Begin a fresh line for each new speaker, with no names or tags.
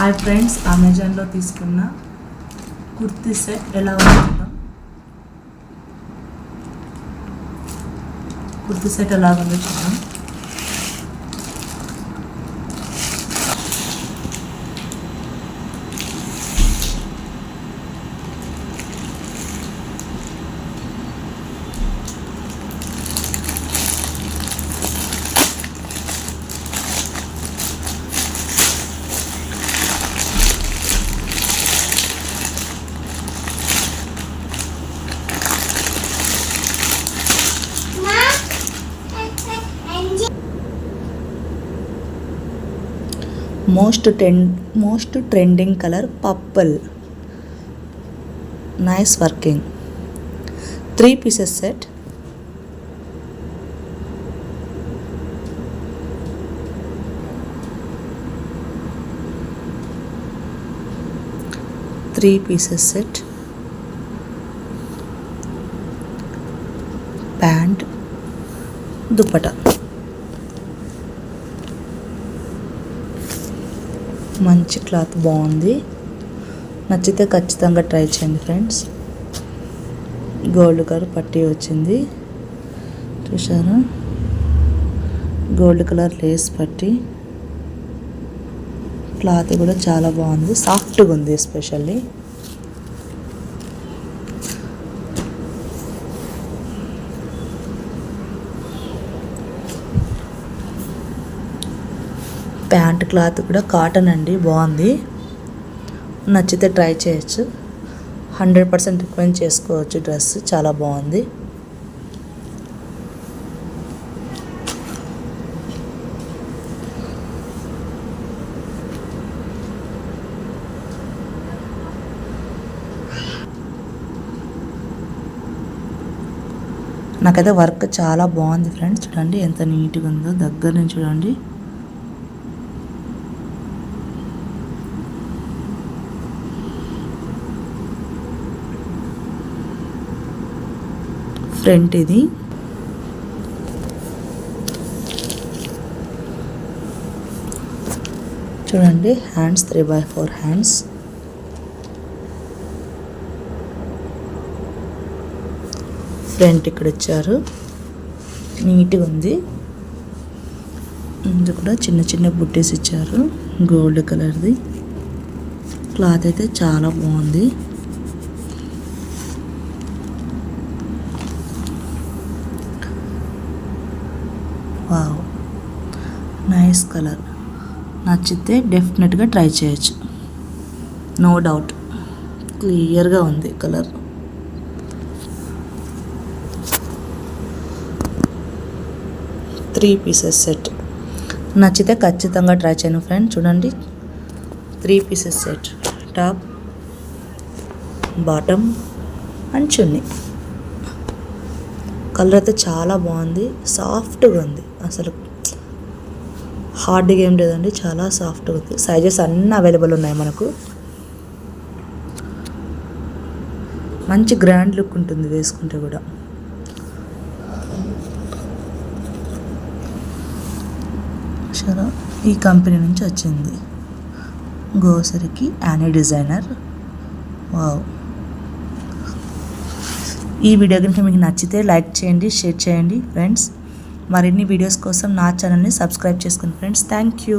Hi friends, అమెజాన్లో తీసుకున్న kurti set ఎలా ఉందో చూద్దాం. Most trending color purple. Nice working. 3 pieces set. Pant, dupatta. మంచి క్లాత్ బాగుంది. నచ్చితే ఖచ్చితంగా ట్రై చేయండి ఫ్రెండ్స్. గోల్డ్ కలర్ పట్టీ వచ్చింది, చూసారా? గోల్డ్ కలర్ లేస్ పట్టీ. క్లాత్ కూడా చాలా బాగుంది, సాఫ్ట్గా ఉంది. ఎస్పెషల్లీ ప్యాంట్ క్లాత్ కూడా కాటన్ అండి, బాగుంది. నచ్చితే ట్రై చేయొచ్చు. 100% రికమెండ్ చేసుకోవచ్చు. డ్రెస్ చాలా బాగుంది. నాకైతే వర్క్ చాలా బాగుంది ఫ్రెండ్స్. చూడండి ఎంత నీట్గా ఉందో, దగ్గర నుంచి చూడండి. ఫ్రంట్ ఇది, చూడండి. Hands 3/4 hands. ఫ్రంట్ ఇక్కడ ఇచ్చారు, నీట్గా ఉంది. ఇది కూడా చిన్న చిన్న బుట్టీస్ ఇచ్చారు, గోల్డ్ కలర్ది. క్లాత్ అయితే చాలా బాగుంది. Wow, nice colour. నచ్చితే డెఫినెట్గా ట్రై చేయొచ్చు. నో డౌట్, క్లియర్గా ఉంది కలర్. Three pieces set. నచ్చితే ఖచ్చితంగా ట్రై చేయను ఫ్రెండ్. చూడండి, 3 pieces set. Top, bottom and chunni. Colour అయితే చాలా బాగుంది, సాఫ్ట్గా ఉంది. అసలు హార్డ్గా ఏం లేదండి, చాలా సాఫ్ట్గా ఉంది. సైజెస్ అన్నీ అవైలబుల్ ఉన్నాయి మనకు. మంచి గ్రాండ్ లుక్ ఉంటుంది వేసుకుంటే కూడా. సరే, ఈ కంపెనీ నుంచి వచ్చింది, గోసరికి యానీ డిజైనర్. వావ్. ఈ వీడియో కనుక మీకు నచ్చితే లైక్ చేయండి, షేర్ చేయండి ఫ్రెండ్స్. మరిన్ని వీడియోస్ కోసం నా ఛానల్ని సబ్స్క్రైబ్ చేసుకోండి ఫ్రెండ్స్. Thank you.